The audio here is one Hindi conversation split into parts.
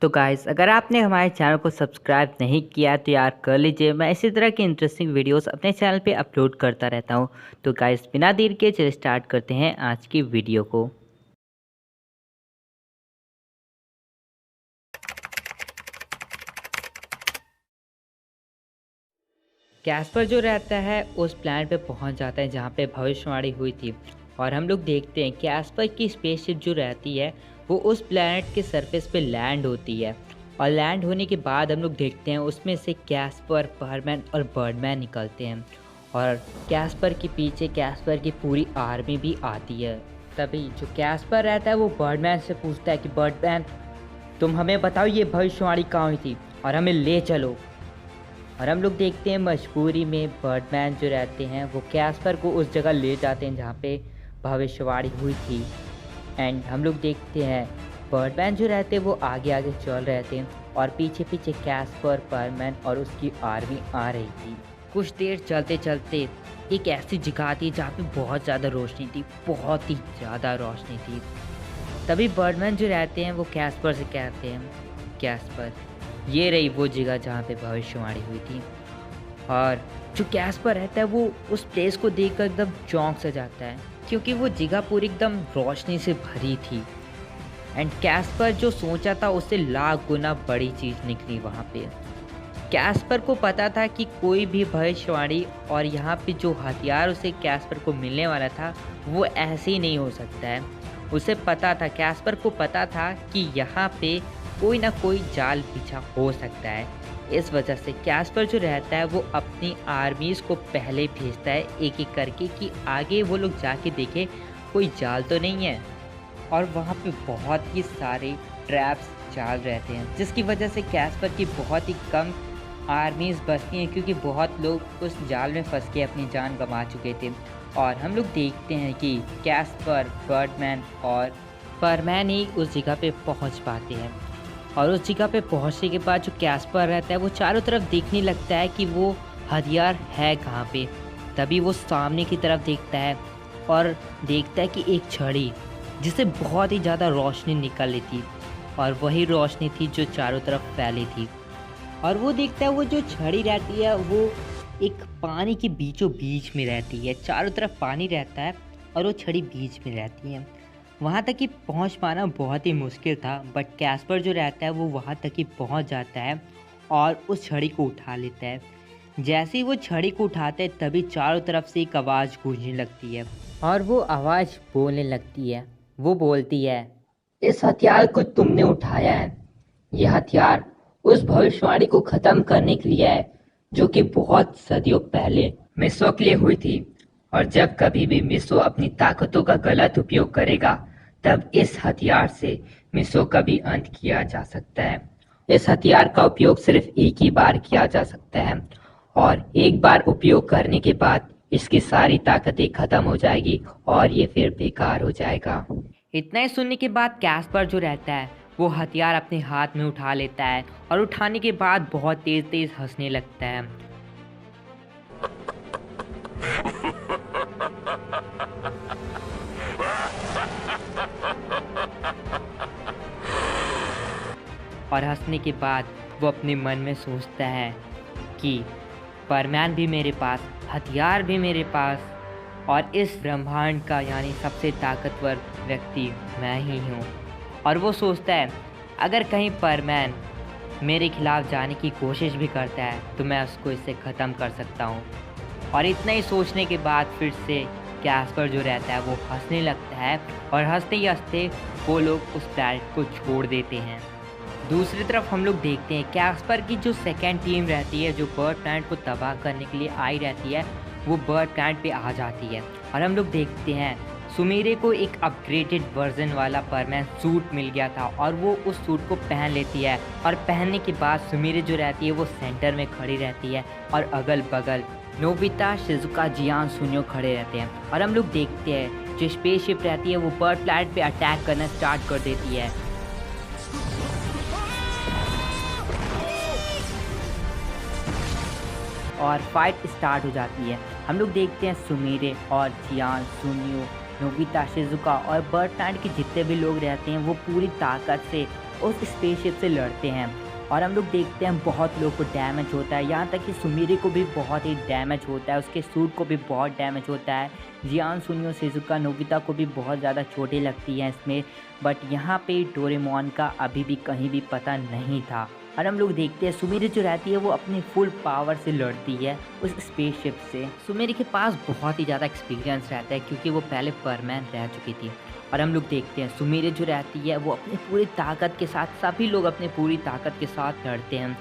तो गाइस अगर आपने हमारे चैनल को सब्सक्राइब नहीं किया तो यार कर लीजिए। मैं इसी तरह की इंटरेस्टिंग वीडियोस अपने चैनल पे अपलोड करता रहता हूँ। तो गाइस बिना देर के चलिए स्टार्ट करते हैं आज की वीडियो को। कैस्पर जो रहता है उस प्लैनेट पे पहुंच जाता है जहाँ पे भविष्यवाणी हुई थी। और हम लोग देखते हैं कैस्पर की स्पेसशिप जो रहती है वो उस प्लैनेट के सरफेस पे लैंड होती है। और लैंड होने के बाद हम लोग देखते हैं उसमें से कैस्पर, परमैन और बर्डमैन निकलते हैं। और कैस्पर के पीछे कैस्पर की पूरी आर्मी भी आती है। तभी जो कैस्पर रहता है वो बर्डमैन से पूछता है कि बर्डमैन, तुम हमें बताओ ये भविष्यवाणी कहाँ हुई थी और हमें ले चलो। और हम लोग देखते हैं मजबूरी में बर्डमैन जो रहते हैं वो कैस्पर को उस जगह ले जाते हैं जहाँ पे भविष्यवाणी हुई थी। एंड हम लोग देखते हैं बर्डमैन जो रहते हैं वो आगे आगे चल रहे थे और पीछे पीछे कैस्पर, परमैन और उसकी आर्मी आ रही थी। कुछ देर चलते चलते एक ऐसी जगह थी जहाँ पे बहुत ज़्यादा रोशनी थी, बहुत ही ज़्यादा रोशनी थी। तभी बर्डमैन जो रहते हैं वो कैस्पर से कहते हैं, कैस्पर ये रही वो जगह जहाँ पे भविष्यवाणी हुई थी। और जो कैस्पर रहता है वो उस प्लेस को देखकर एकदम चौंक सा जाता है क्योंकि वो जगह पूरी एकदम रोशनी से भरी थी। एंड कैस्पर जो सोचा था उससे लाख गुना बड़ी चीज़ निकली वहाँ पे। कैस्पर को पता था कि कोई भी भविष्यवाणी और यहाँ पे जो हथियार उसे कैस्पर को मिलने वाला था वो ऐसे ही नहीं हो सकता है। उसे पता था, कैस्पर को पता था कि यहाँ पे कोई ना कोई जाल बिछा हो सकता है। इस वजह से कैस्पर जो रहता है वो अपनी आर्मीज़ को पहले भेजता है एक एक करके कि आगे वो लोग जाके देखें कोई जाल तो नहीं है। और वहाँ पे बहुत ही सारे ट्रैप्स जाल रहते हैं जिसकी वजह से कैस्पर की बहुत ही कम आर्मीज़ बचती हैं क्योंकि बहुत लोग उस जाल में फंस के अपनी जान गंवा चुके थे। और हम लोग देखते हैं कि कैस्पर, बर्डमैन और परमैन ही उस जगह पे पहुंच पाते हैं। और उस जगह पे पहुंचने के बाद जो कैस्पर रहता है वो चारों तरफ देखने लगता है कि वो हथियार है कहाँ पे। तभी वो सामने की तरफ देखता है और देखता है कि एक छड़ी जिससे बहुत ही ज़्यादा रोशनी निकल रही थी और वही रोशनी थी जो चारों तरफ फैली थी। और वो देखता है वो जो छड़ी रहती है वो एक पानी के बीचों बीच में रहती है, चारों तरफ पानी रहता है और वो छड़ी बीच में रहती है। वहाँ तक कि पहुँच पाना बहुत ही मुश्किल था, बट कैस्पर जो रहता है वो वहाँ तक ही पहुँच जाता है और उस छड़ी को उठा लेता है। जैसे ही वो छड़ी को उठाते हैं तभी चारों तरफ से एक आवाज़ गूंजने लगती है और वो आवाज़ बोलने लगती है। वो बोलती है, इस हथियार को तुमने उठाया है। यह हथियार उस भविष्यवाणी को खत्म करने के लिए है जो कि बहुत सदियों पहले मिस्रो के लिए हुई थी। और जब कभी भी मिस्रो अपनी ताकतों का गलत उपयोग करेगा तब इस हथियार से मिस्रो का भी अंत किया जा सकता है। इस हथियार का उपयोग सिर्फ एक ही बार किया जा सकता है और एक बार उपयोग करने के बाद इसकी सारी ताकतें खत्म हो जाएगी और ये फिर बेकार हो जाएगा। इतना ही सुनने के बाद कैस्पर जो रहता है वो हथियार अपने हाथ में उठा लेता है और उठाने के बाद बहुत तेज तेज हंसने लगता है। और हंसने के बाद वो अपने मन में सोचता है कि परमैन भी मेरे पास, हथियार भी मेरे पास और इस ब्रह्मांड का यानी सबसे ताकतवर व्यक्ति मैं ही हूँ। और वो सोचता है अगर कहीं परमैन मेरे खिलाफ जाने की कोशिश भी करता है तो मैं उसको इससे ख़त्म कर सकता हूँ। और इतना ही सोचने के बाद फिर से कैस्पर जो रहता है वो हंसने लगता है और हंसते ही हंसते वो लोग उस प्लैनेट को छोड़ देते हैं। दूसरी तरफ हम लोग देखते हैं कैस्पर की जो सेकेंड टीम रहती है जो बर्ड प्लैनेट को तबाह करने के लिए आई रहती है वो बर्ड प्लैनेट पे आ जाती है। और हम लोग देखते हैं सुमीरे को एक अपग्रेडेड वर्जन वाला परमैन सूट मिल गया था और वो उस सूट को पहन लेती है। और पहनने के बाद सुमीरे जो रहती है वो सेंटर में खड़ी रहती है और अगल बगल नोबिता, शिजुका, जियान, सुनियो खड़े रहते हैं। और हम लोग देखते हैं जो स्पेसशिप रहती है वो बर्ड प्लैनेट पे अटैक करना स्टार्ट कर देती है। और फाइट स्टार्ट हो जाती है। हम लोग देखते हैं सुमीरे और जियान, सुनियो, नोबिता, शिजुका और बर्ड प्लैनेट के जितने भी लोग रहते हैं वो पूरी ताकत से उस स्पेसशिप से लड़ते हैं और हम लोग देखते हैं बहुत लोगों को डैमेज होता है, यहाँ तक कि सुमीरे को भी बहुत ही डैमेज होता है, उसके सूट को भी बहुत डैमेज होता है। जियान, सुनियो, शिजुका, नोबिता को भी बहुत ज़्यादा चोटें लगती हैं इसमें। बट यहाँ पे डोरेमोन का अभी भी कहीं भी पता नहीं था और हम लोग देखते हैं सुमीरे जो रहती है वो अपनी फुल पावर से लड़ती है उस स्पेसशिप से। सुमीरे के पास बहुत ही ज़्यादा एक्सपीरियंस रहता है क्योंकि वो पहले परमैन रह चुकी थी। और हम लोग देखते हैं सुमीरे जो रहती है वो अपनी पूरी ताकत के साथ, सभी लोग अपनी पूरी ताकत के साथ लड़ते हैं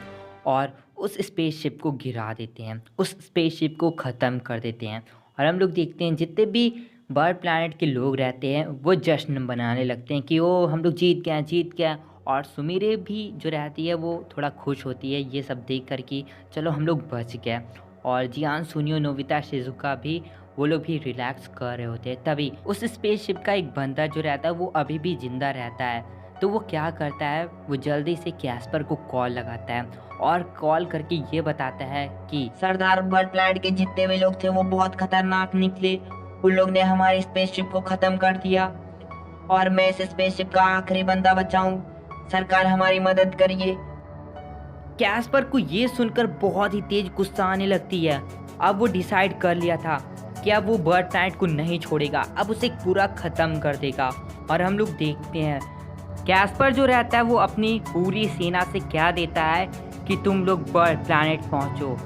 और उस स्पेसशिप को गिरा देते हैं, उस स्पेसशिप को ख़त्म कर देते हैं। और हम लोग देखते हैं जितने भी बर्ड प्लैनेट के लोग रहते हैं वो जश्न मनाने लगते हैं कि ओ हम लोग जीत गए, जीत गए। और सुमीरे भी जो रहती है वो थोड़ा खुश होती है ये सब देख कर कि चलो हम लोग बच गए। और जियान, सुनियो, नोबिता, शिजुका भी वो लोग भी रिलैक्स कर रहे होते हैं। तभी उस स्पेसशिप का एक बंदा जो रहता है वो अभी भी जिंदा रहता है। तो वो क्या करता है, वो जल्दी से कैस्पर को कॉल लगाता है और कॉल करके ये बताता है कि सरदार, बर्ड प्लैनेट के जितने भी लोग थे वो बहुत खतरनाक निकले। उन लोग ने हमारी स्पेसशिप को खत्म कर दिया और मैं इस स्पेसशिप का आखिरी बंदा बचा हूँ। सरकार, हमारी मदद करिए। कैस्पर को ये सुनकर बहुत ही तेज गुस्सा आने लगती है। अब वो डिसाइड कर लिया था कि अब वो बर्ड प्लैनेट को नहीं छोड़ेगा, अब उसे पूरा ख़त्म कर देगा। और हम लोग देखते हैं कैस्पर जो रहता है वो अपनी पूरी सेना से क्या देता है कि तुम लोग बर्ड प्लैनेट पहुंचो,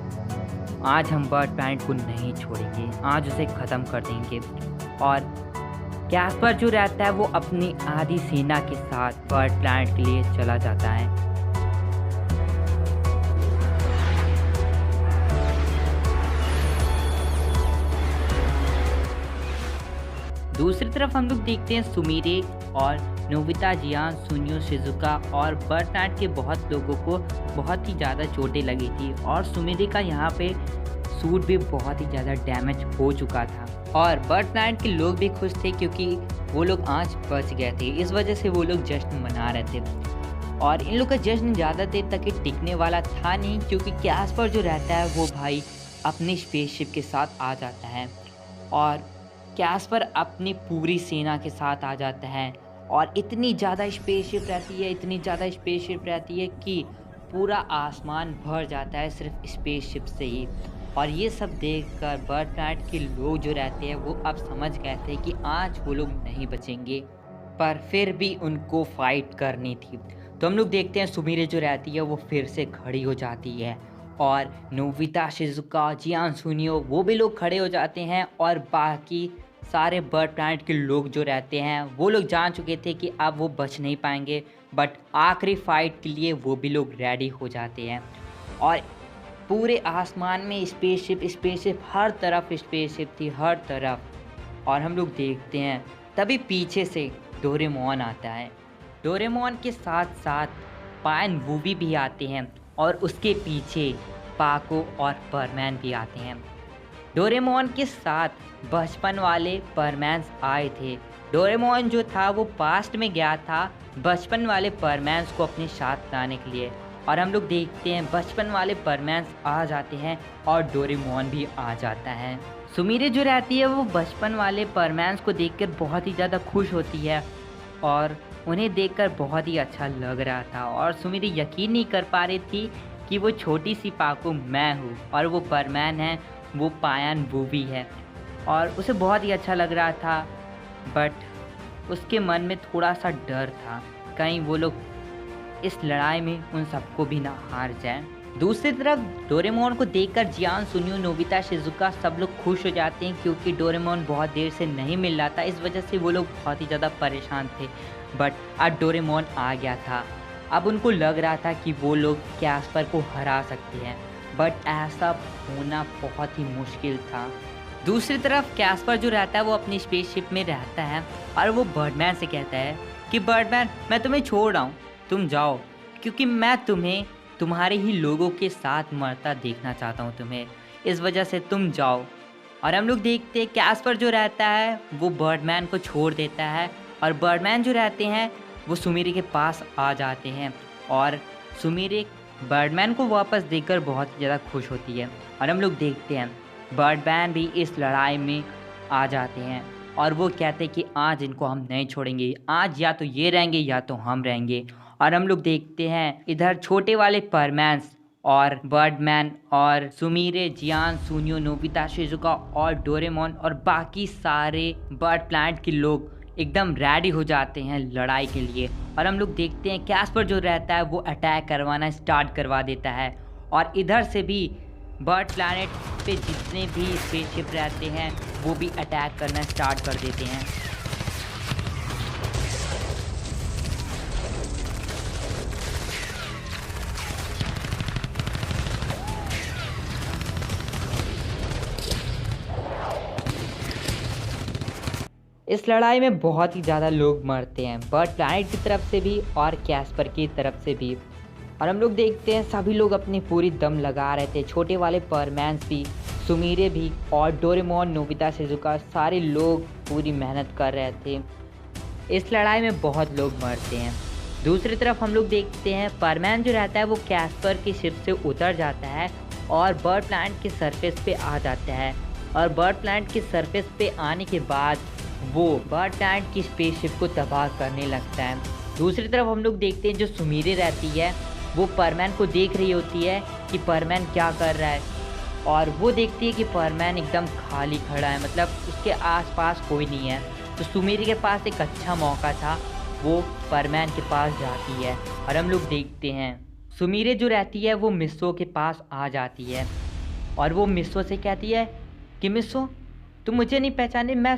आज हम बर्ड प्लैनेट को नहीं छोड़ेंगे, आज उसे ख़त्म कर देंगे। और कैस्पर जो रहता है वो अपनी आधी सेना के साथ बर्ड प्लैनेट के लिए चला जाता है। दूसरी तरफ हम लोग देखते हैं सुमीरे और नोबिता, जियान, सुनियो, शिजुका और बर्ड प्लैनेट के बहुत लोगों को बहुत ही ज़्यादा चोटें लगी थी और सुमीरे का यहाँ पे सूट भी बहुत ही ज़्यादा डैमेज हो चुका था। और बर्ड प्लैनेट के लोग भी खुश थे क्योंकि वो लोग आज बच गए थे, इस वजह से वो लोग जश्न मना रहे थे। और इन लोग का जश्न ज़्यादा देर तक टिकने वाला था नहीं क्योंकि कैस्पर जो रहता है वो भाई अपनी स्पेसशिप के साथ आ जाता है और कैस्पर अपनी पूरी सेना के साथ आ जाता है। और इतनी ज़्यादा स्पेसशिप रहती है, इतनी ज़्यादा स्पेसशिप रहती है कि पूरा आसमान भर जाता है सिर्फ स्पेसशिप से ही। और ये सब देखकर बर्ड प्लैनेट के लोग जो रहते हैं वो अब समझ गए थे कि आज वो लोग नहीं बचेंगे, पर फिर भी उनको फाइट करनी थी। तो हम लोग देखते हैं सुमीरे जो रहती है वो फिर से खड़ी हो जाती है और नोबिता, शिजुका, जियान, सुनियो वो भी लोग खड़े हो जाते हैं और बाकी सारे बर्ड प्लैनेट के लोग जो रहते हैं वो लोग जान चुके थे कि अब वो बच नहीं पाएंगे, बट आखिरी फाइट के लिए वो भी लोग रेडी हो जाते हैं। और पूरे आसमान में स्पेसशिप हर तरफ स्पेसशिप थी, हर तरफ। और हम लोग देखते हैं तभी पीछे से डोरेमोन आता है। डोरेमोन के साथ साथ पाइन वूबी भी आते हैं और उसके पीछे पाको और परमैन भी आते हैं। डोरेमोन के साथ बचपन वाले परमैन्स आए थे। डोरेमोन जो था वो पास्ट में गया था बचपन वाले परमैन्स को अपने साथ लाने के लिए। और हम लोग देखते हैं बचपन वाले परमैन्स आ जाते हैं और डोरेमोन भी आ जाता है। सुमीरे जो रहती है वो बचपन वाले परमैन्स को देखकर बहुत ही ज़्यादा खुश होती है और उन्हें देखकर बहुत ही अच्छा लग रहा था। और सुमीरे यकीन नहीं कर पा रही थी कि वो छोटी सी पाको मैं हूँ और वो परमैन है, वो पायन वूबी है। और उसे बहुत ही अच्छा लग रहा था, बट उसके मन में थोड़ा सा डर था कहीं वो लोग इस लड़ाई में उन सबको भी ना हार जाएं। दूसरी तरफ डोरेमोन को देखकर जियान, सुनियो, नोबिता, शिजुका सब लोग खुश हो जाते हैं क्योंकि डोरेमोन बहुत देर से नहीं मिल रहा था, इस वजह से वो लोग बहुत ही ज़्यादा परेशान थे। बट अब डोरेमोन आ गया था, अब उनको लग रहा था कि वो लोग कैस्पर को हरा सकते हैं, बट ऐसा होना बहुत ही मुश्किल था। दूसरी तरफ कैस्पर जो रहता है वो अपनी स्पेसशिप में रहता है और वो बर्डमैन से कहता है कि बर्डमैन, मैं तुम्हें छोड़ रहा हूँ, तुम जाओ, क्योंकि मैं तुम्हें तुम्हारे ही लोगों के साथ मरता देखना चाहता हूँ तुम्हें, इस वजह से तुम जाओ। और हम लोग देखते हैं कैस्पर जो रहता है वो बर्डमैन को छोड़ देता है और बर्डमैन जो रहते हैं वो सुमीरे के पास आ जाते हैं और सुमीरे बर्डमैन को वापस देखकर बहुत ज़्यादा खुश होती है। और हम लोग देखते हैं बर्डमैन भी इस लड़ाई में आ जाते हैं और वो कहते हैं कि आज इनको हम नहीं छोड़ेंगे, आज या तो ये रहेंगे या तो हम रहेंगे। और हम लोग देखते हैं इधर छोटे वाले परमैन्स और बर्डमैन और सुमीरे, जियान, सुनियो, नोबिता, शिजुका और डोरेमोन और बाकी सारे बर्ड प्लांट के लोग एकदम रेडी हो जाते हैं लड़ाई के लिए। और हम लोग देखते हैं कैस्पर जो रहता है वो अटैक करवाना स्टार्ट करवा देता है और इधर से भी बर्ड प्लैनेट पे जितने भी स्पेसशिप रहते हैं वो भी अटैक करना स्टार्ट कर देते हैं। इस लड़ाई में बहुत ही ज़्यादा लोग मरते हैं, बर्ड प्लैनेट की तरफ से भी और कैस्पर की तरफ से भी। और हम लोग देखते हैं सभी लोग अपनी पूरी दम लगा रहे थे, छोटे वाले परमैन्स भी, सुमीरे भी और डोरेमोन, नोबिता, शिजुका सारे लोग पूरी मेहनत कर रहे थे। इस लड़ाई में बहुत लोग मरते हैं। दूसरी तरफ हम लोग देखते हैं परमैन जो रहता है वो कैस्पर की शिप से उतर जाता है और बर्ड प्लांट के सरफेस पे आ जाता है। और बर्ड प्लांट के सरफेस पे आने के बाद वो बर्ड प्लांट की स्पेसशिप को तबाह करने लगता है। दूसरी तरफ हम लोग देखते हैं जो सुमीरे रहती है वो परमैन को देख रही होती है कि परमैन क्या कर रहा है, और वो देखती है कि परमैन एकदम खाली खड़ा है, मतलब उसके आसपास कोई नहीं है। तो सुमीरे के पास एक अच्छा मौका था, वो परमैन के पास जाती है। और हम लोग देखते हैं सुमीरे जो रहती है वो मिस्सो के पास आ जाती है और वो मिस्सो से कहती है कि मिस्सो तुम मुझे नहीं पहचाने, मैं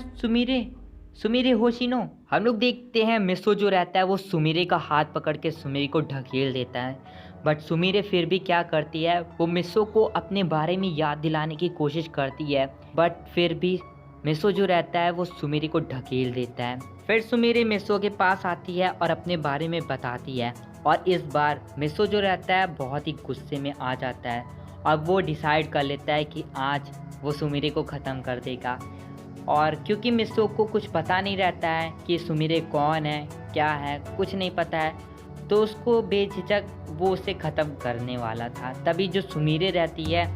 सुमीरे होशिनो। हम लोग देखते हैं मिस्सो जो रहता है वो सुमीरे का हाथ पकड़ के सुमीरे को ढकेल देता है, बट सुमीरे फिर भी क्या करती है, वो मिस्सो को अपने बारे में याद दिलाने की कोशिश करती है, बट फिर भी मिस्सो जो रहता है वो सुमीरे को ढकेल देता है। फिर सुमीरे मिस्सो के पास आती है और अपने बारे में बताती है, और इस बार मिस्सो जो रहता है बहुत ही गुस्से में आ जाता है। अब वो डिसाइड कर लेता है कि आज वो सुमीरे को ख़त्म कर देगा। और क्योंकि मिस्सो को कुछ पता नहीं रहता है कि सुमीरे कौन है, क्या है, कुछ नहीं पता है, तो उसको बेझिझक वो उसे ख़त्म करने वाला था। तभी जो सुमीरे रहती है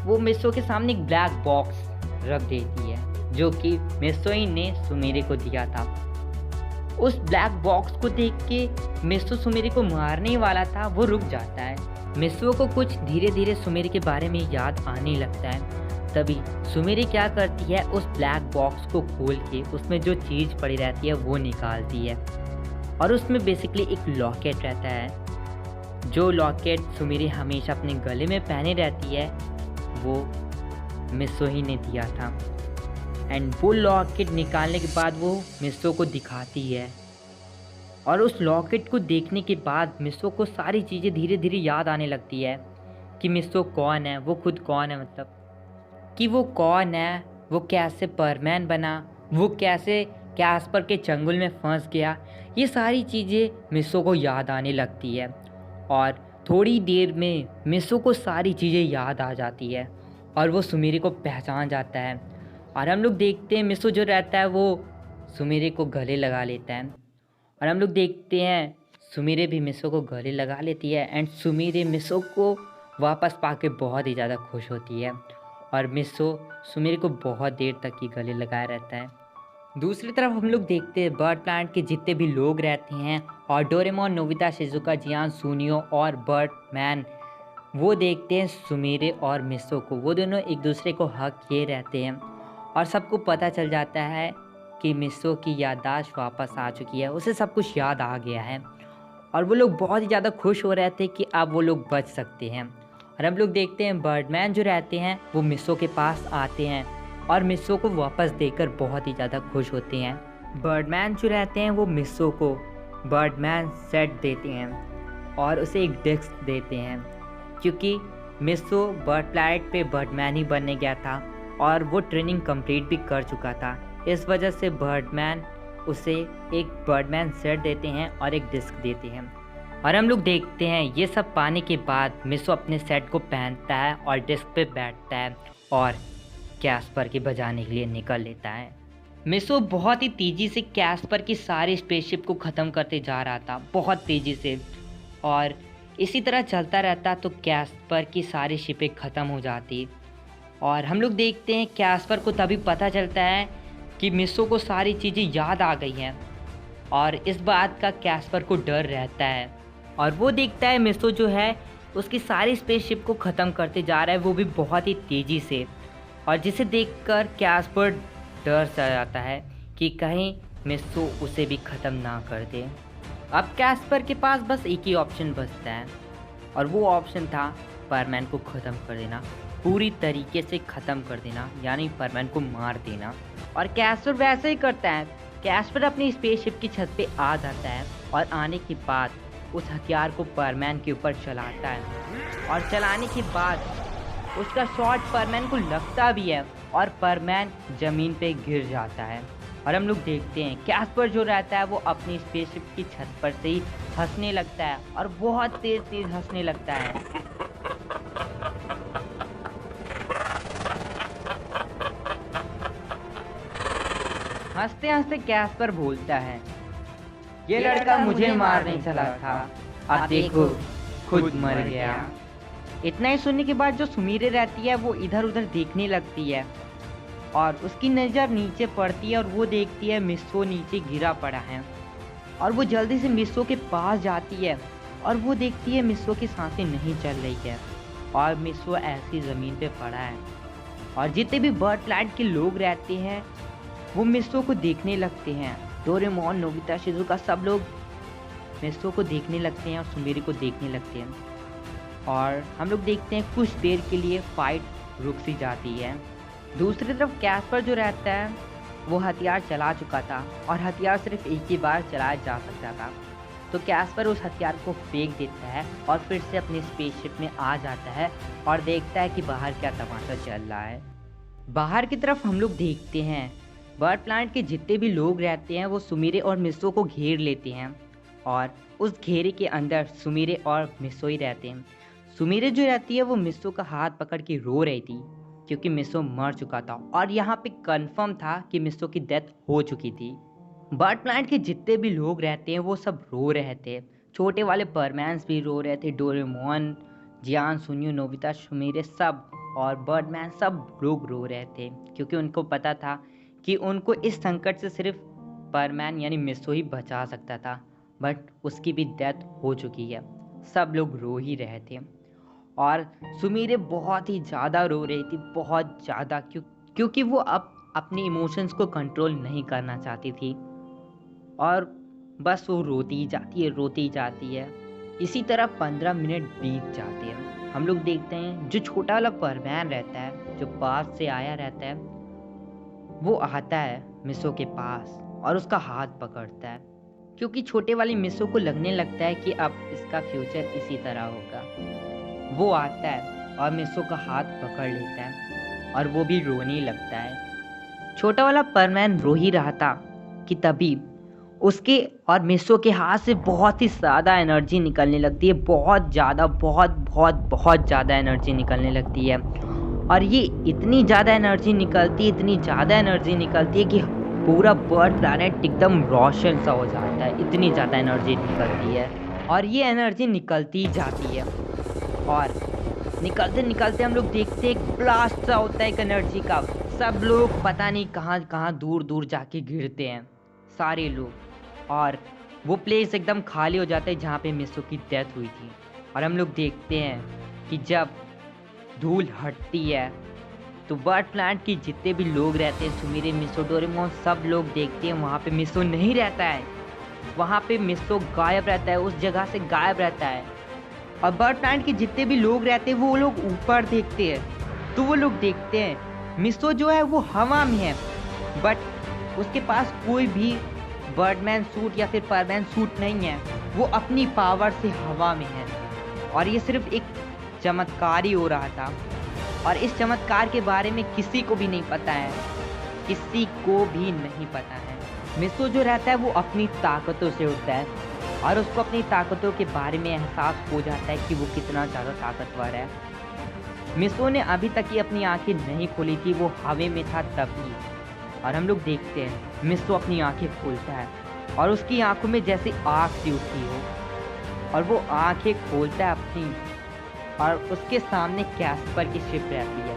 वो मिस्सो के सामने एक ब्लैक बॉक्स रख देती है जो कि मिस्सो ही ने सुमीरे को दिया था। उस ब्लैक बॉक्स को देख के मिस्सो सुमीरे को मारने वाला था, वो रुक जाता है। मिस्सो को कुछ धीरे धीरे सुमीरे के बारे में याद आने लगता है। तभी सुमीरे क्या करती है, उस ब्लैक बॉक्स को खोल के उसमें जो चीज़ पड़ी रहती है वो निकालती है, और उसमें बेसिकली एक लॉकेट रहता है। जो लॉकेट सुमीरे हमेशा अपने गले में पहने रहती है वो मिस्सो ही ने दिया था। एंड वो लॉकेट निकालने के बाद वो मिस्सो को दिखाती है, और उस लॉकेट को देखने के बाद मिस्सो को सारी चीज़ें धीरे धीरे याद आने लगती है कि मिस्सो कौन है, वो खुद कौन है, मतलब कि वो कौन है, वो कैसे परमैन बना, वो कैसे कैस्पर के चंगुल में फंस गया। ये सारी चीज़ें मिस्सो को याद आने लगती है, और थोड़ी देर में मिस्सो को सारी चीज़ें याद आ जाती है और वो सुमीरे को पहचान जाता है। और हम लोग देखते हैं मिस्सो जो रहता है वो सुमीरे को गले लगा लेता है, और हम लोग देखते हैं सुमीरे भी मिस्सो को गले लगा लेती है। एंड सुमीरे मिस्सो को वापस पाके बहुत ही ज़्यादा खुश होती है, और मिस्सो सुमीरे को बहुत देर तक ही गले लगाए रहता है। दूसरी तरफ हम लोग देखते हैं बर्ड प्लांट के जितने भी लोग रहते हैं, और डोरेमोन, नोबिता, शिजुका, जियान, सुनियो और बर्ड मैन, वो देखते हैं सुमीरे और मिस्सो को। वो दोनों एक दूसरे को हक किए रहते हैं, और सबको पता चल जाता है कि मिस्सो की याददाश्त वापस आ चुकी है, उसे सब कुछ याद आ गया है। और वो लोग बहुत ही ज़्यादा खुश हो रहे थे कि अब वो लोग बच सकते हैं। और हम लोग देखते हैं बर्डमैन जो रहते हैं वो मिस्सो के पास आते हैं और मिस्सो को वापस देकर बहुत ही ज़्यादा खुश होते हैं। बर्डमैन जो रहते हैं वो मिस्सो को बर्डमैन सेट देते हैं और उसे एक डिस्क देते हैं, क्योंकि मिस्सो बर्ड प्लैनेट पे बर्डमैन ही बनने गया था और वो ट्रेनिंग कंप्लीट भी कर चुका था। इस वजह से बर्डमैन उसे एक बर्डमैन सेट देते हैं और एक डिस्क देते हैं। और हम लोग देखते हैं ये सब पाने के बाद मिस्सो अपने सेट को पहनता है और डिस्क पे बैठता है और कैस्पर की बजाने के लिए निकल लेता है। मिस्सो बहुत ही तेज़ी से कैस्पर की सारी स्पेसशिप को ख़त्म करते जा रहा था, बहुत तेज़ी से, और इसी तरह चलता रहता तो कैस्पर की सारी शिपें ख़त्म हो जाती। और हम लोग देखते हैं कैस्पर को तभी पता चलता है कि मिस्सो को सारी चीज़ें याद आ गई हैं, और इस बात का कैस्पर को डर रहता है और वो देखता है मिसो जो है उसकी सारी स्पेसशिप को ख़त्म करते जा रहा है, वो भी बहुत ही तेज़ी से। और जिसे देखकर कैस्पर डर सा जाता है कि कहीं मिसो उसे भी ख़त्म ना कर दे। अब कैस्पर के पास बस एक ही ऑप्शन बचता है और वो ऑप्शन था परमैन को ख़त्म कर देना, पूरी तरीके से ख़त्म कर देना, यानी परमैन को मार देना। और कैस्पर वैसे ही करता है। कैस्पर अपनी स्पेसशिप की छत पे आ जाता है और आने के बाद उस हथियार को परमैन के ऊपर चलाता है और चलाने के बाद उसका शॉट परमैन को लगता भी है और परमैन ज़मीन पे गिर जाता है। और हम लोग देखते हैं कैस्पर जो रहता है वो अपनी स्पेसशिप की छत पर से ही हंसने लगता है और बहुत तेज तेज हंसने लगता है। हंसते हंसते कैस्पर बोलता है, ये लड़का मुझे मारने चला था, अब देखो खुद मर गया। इतना ही सुनने के बाद जो सुमीरे रहती है वो इधर उधर देखने लगती है और उसकी नज़र नीचे पड़ती है और वो देखती है मिसो नीचे गिरा पड़ा है और वो जल्दी से मिसो के पास जाती है और वो देखती है मिसो की सांसें नहीं चल रही है और मिसो ऐसी ज़मीन पे पड़ा है। और जितने भी बर्ड प्लांट के लोग रहते हैं वो मिसो को देखने लगते हैं। डोरेमोन, नोबिता, शिजुका सब लोग मिसो को देखने लगते हैं और सुमीरे को देखने लगते हैं। और हम लोग देखते हैं कुछ देर के लिए फाइट रुक सी जाती है। दूसरी तरफ कैस्पर जो रहता है वो हथियार चला चुका था और हथियार सिर्फ एक ही बार चलाया जा सकता था, तो कैस्पर उस हथियार को फेंक देता है और फिर से अपनी स्पेसशिप में आ जाता है और देखता है कि बाहर क्या तमाशा चल रहा है। बाहर की तरफ हम लोग देखते हैं बर्ड प्लांट के जितने भी लोग रहते हैं वो सुमीरे और मिसो को घेर लेते हैं और उस घेरे के अंदर सुमीरे और मिसो ही रहते हैं। सुमीरे जो रहती है वो मिसो का हाथ पकड़ के रो रही थी क्योंकि मिसो मर चुका था और यहाँ पे कंफर्म था कि मिसो की डेथ हो चुकी थी। बर्ड प्लांट के जितने भी लोग रहते हैं वो सब रो रहे थे, छोटे वाले परमैन्स भी रो रहे थे, डोरेमोन, जियान, सुनियो, नोबिता, सुमीरे सब और बर्डमैन सब लोग रो रहे थे क्योंकि उनको पता था कि उनको इस संकट से सिर्फ परमैन यानी मिसो ही बचा सकता था, बट उसकी भी डेथ हो चुकी है। सब लोग रो ही रहे थे और सुमीरे बहुत ही ज़्यादा रो रही थी, बहुत ज़्यादा, क्योंकि वो अब अपने इमोशंस को कंट्रोल नहीं करना चाहती थी और बस वो रोती ही जाती है, रोती ही जाती है। इसी तरह 15 मिनट बीत जाते हैं। हम लोग देखते हैं जो छोटा वाला परमैन रहता है जो पास से आया रहता है वो आता है मिसो के पास और उसका हाथ पकड़ता है क्योंकि छोटे वाली मिसो को लगने लगता है कि अब इसका फ्यूचर इसी तरह होगा। वो आता है और मिसो का हाथ पकड़ लेता है और वो भी रोने लगता है। छोटा वाला परमैन रो ही रहा था कि तभी उसके और मिसो के हाथ से बहुत ही ज़्यादा एनर्जी निकलने लगती है, बहुत ज़्यादा, बहुत बहुत बहुत ज़्यादा एनर्जी निकलने लगती है। और ये इतनी ज़्यादा एनर्जी निकलती है, इतनी ज़्यादा एनर्जी निकलती है कि पूरा बर्ड प्लैनेट एकदम रोशन सा हो जाता है, इतनी ज़्यादा एनर्जी निकलती है। और ये एनर्जी निकलती ही जाती है और निकलते निकलते हम लोग देखते हैं एक ब्लास्ट सा होता है एक एनर्जी का। सब लोग पता नहीं कहाँ कहाँ दूर दूर जाके गिरते हैं सारे लोग और वो प्लेस एकदम खाली हो जाता है जहाँ पे मिसो की डेथ हुई थी। और हम लोग देखते हैं कि जब धूल हटती है तो बर्ड प्लांट के जितने भी लोग रहते हैं, सुमीरे, मिसो, डोरेमोन, सब लोग देखते हैं वहाँ पे मिसो नहीं रहता है, वहाँ पे मिसो गायब रहता है, उस जगह से गायब रहता है। और बर्ड प्लांट के जितने भी लोग रहते हैं वो लोग ऊपर देखते हैं तो वो लोग देखते हैं मिसो जो है वो हवा में है, बट उसके पास कोई भी बर्डमैन सूट या फिर परमैन सूट नहीं है, वो अपनी पावर से हवा में है। और ये सिर्फ एक चमत्कार ही हो रहा था और इस चमत्कार के बारे में किसी को भी नहीं पता है, किसी को भी नहीं पता है। मिसो जो रहता है वो अपनी ताकतों से उठता है और उसको अपनी ताकतों के बारे में एहसास हो जाता है कि वो कितना ज़्यादा ताकतवर है। मिसो ने अभी तक ही अपनी आंखें नहीं खोली थी, वो हवा में था तभी। और हम लोग देखते हैं मिसो अपनी आंखें खोलता है और उसकी आंखों में जैसे आग सी उठती हो और वो आंखें खोलता है अपनी और उसके सामने कैस्पर की शिप रहती है।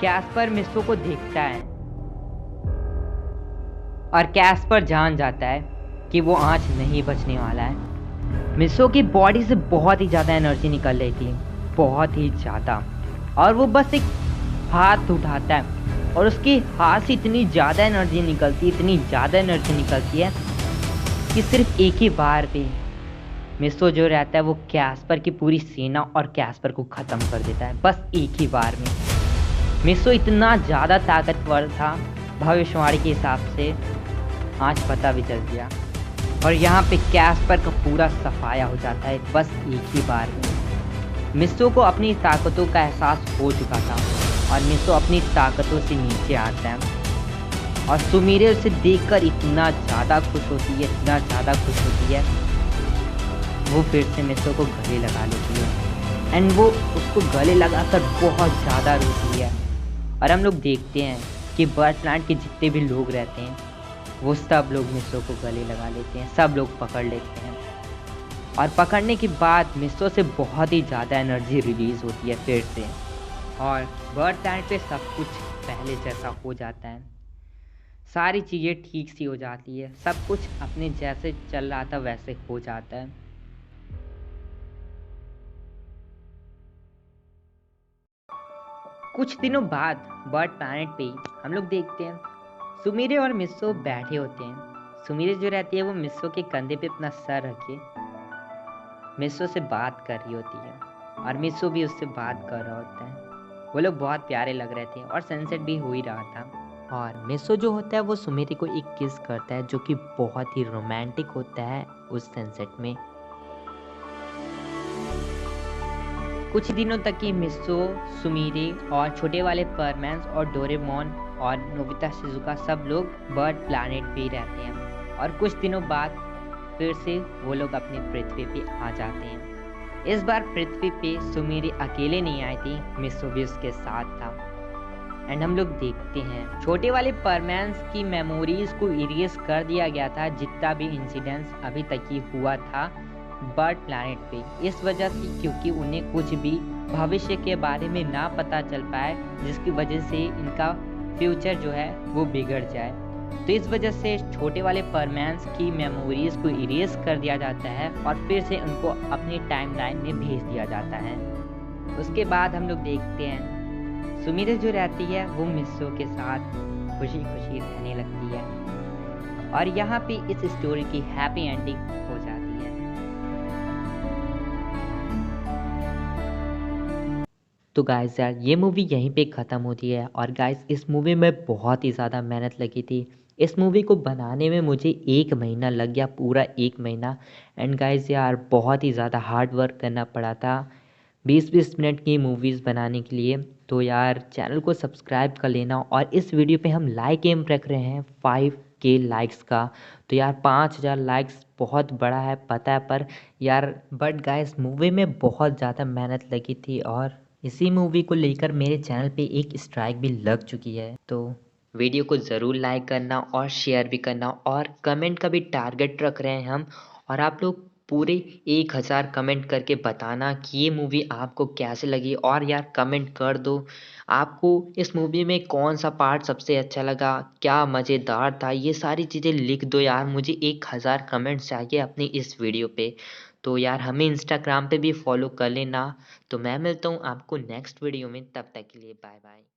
कैस्पर मिसो को देखता है और कैस्पर जान जाता है कि वो आँच नहीं बचने वाला है। मिसो की बॉडी से बहुत ही ज़्यादा एनर्जी निकल रही थी, बहुत ही ज़्यादा। और वो बस एक हाथ उठाता है और उसके हाथ से इतनी ज़्यादा एनर्जी निकलती है, इतनी ज़्यादा एनर्जी निकलती है कि सिर्फ एक ही बार पे मिसो जो रहता है वो कैस्पर की पूरी सेना और कैस्पर को ख़त्म कर देता है, बस एक ही बार में। मिसो इतना ज़्यादा ताकतवर था भविष्यवाणी के हिसाब से, आज पता भी चल गया। और यहाँ पे कैस्पर का पूरा सफाया हो जाता है बस एक ही बार में। मिसो को अपनी ताकतों का एहसास हो चुका था और मिसो अपनी ताकतों से नीचे आता है और सुमीरे उसे देखकर इतना ज़्यादा खुश होती है, इतना ज़्यादा खुश होती है, वो फिर से मिसो को गले लगा लेती है एंड वो उसको गले लगाकर बहुत ज़्यादा रोती है। और हम लोग देखते हैं कि बर्ड प्लांट के जितने भी लोग रहते हैं वो सब लोग मिसो को गले लगा लेते हैं, सब लोग पकड़ लेते हैं। और पकड़ने के बाद मिसो से बहुत ही ज़्यादा एनर्जी रिलीज़ होती है फिर से, और बर्ड प्लांट पे सब कुछ पहले जैसा हो जाता है, सारी चीज़ें ठीक सी हो जाती है, सब कुछ अपने जैसे चल रहा था वैसे हो जाता है। कुछ दिनों बाद बर्ड प्लैनेट पे हम लोग देखते हैं सुमीरे और मिस्सो बैठे होते हैं। सुमीरे जो रहती है वो मिस्सो के कंधे पे अपना सर रखे मिस्सो से बात कर रही होती है और मिस्सो भी उससे बात कर रहा होता है। वो लोग बहुत प्यारे लग रहे थे और सनसेट भी हो ही रहा था। और मिस्सो जो होता है वो सुमीरे को एक किस करता है जो कि बहुत ही रोमांटिक होता है उस सनसेट में। कुछ दिनों तक ही मिस्सो, सुमीरे और छोटे वाले परमैंस और डोरेमोन और नोबिता शिजुका सब लोग बर्ड प्लैनेट पे ही रहते हैं। और कुछ दिनों बाद फिर से वो लोग अपनी पृथ्वी पे आ जाते हैं। इस बार पृथ्वी पे सुमीरे अकेले नहीं आई थी, मिस्सो भी उसके साथ था। एंड हम लोग देखते हैं छोटे वाले परमैंस की मेमोरीज को इरेज कर दिया गया था, जितना भी इंसिडेंट्स अभी तक ही हुआ था बर्ड प्लैनेट पे, इस वजह से क्योंकि उन्हें कुछ भी भविष्य के बारे में ना पता चल पाए, जिसकी वजह से इनका फ्यूचर जो है वो बिगड़ जाए। तो इस वजह से छोटे वाले परमैंस की मेमोरीज को इरेज कर दिया जाता है और फिर से उनको अपनी टाइमलाइन में भेज दिया जाता है। उसके बाद हम लोग देखते हैं सुमीरे जो रहती है वो मिस्सो के साथ खुशी खुशी रहने लगती है और यहाँ पे इस स्टोरी की हैप्पी एंडिंग हो जाती है। तो गाइस यार ये मूवी यहीं पे ख़त्म होती है। और गाइस इस मूवी में बहुत ही ज़्यादा मेहनत लगी थी। इस मूवी को बनाने में मुझे 1 महीना लग गया, पूरा 1 महीना। एंड गाइस यार बहुत ही ज़्यादा हार्ड वर्क करना पड़ा था 20-20 मिनट की मूवीज़ बनाने के लिए। तो यार चैनल को सब्सक्राइब कर लेना। और इस वीडियो पे हम लाइक एम रख रहे हैं 5K लाइक्स का। तो यार 5000 लाइक्स बहुत बड़ा है पता है, पर यार बट गाइस मूवी में बहुत ज़्यादा मेहनत लगी थी और इसी मूवी को लेकर मेरे चैनल पे एक स्ट्राइक भी लग चुकी है। तो वीडियो को ज़रूर लाइक करना और शेयर भी करना और कमेंट का भी टारगेट रख रहे हैं हम। और आप लोग पूरे 1000 कमेंट करके बताना कि ये मूवी आपको कैसे लगी। और यार कमेंट कर दो आपको इस मूवी में कौन सा पार्ट सबसे अच्छा लगा, क्या मज़ेदार था, ये सारी चीज़ें लिख दो यार। मुझे 1000 कमेंट्स चाहिए अपनी इस वीडियो पे। तो यार हमें इंस्टाग्राम पे भी फॉलो कर लेना। तो मैं मिलता हूँ आपको नेक्स्ट वीडियो में, तब तक के लिए बाय बाय।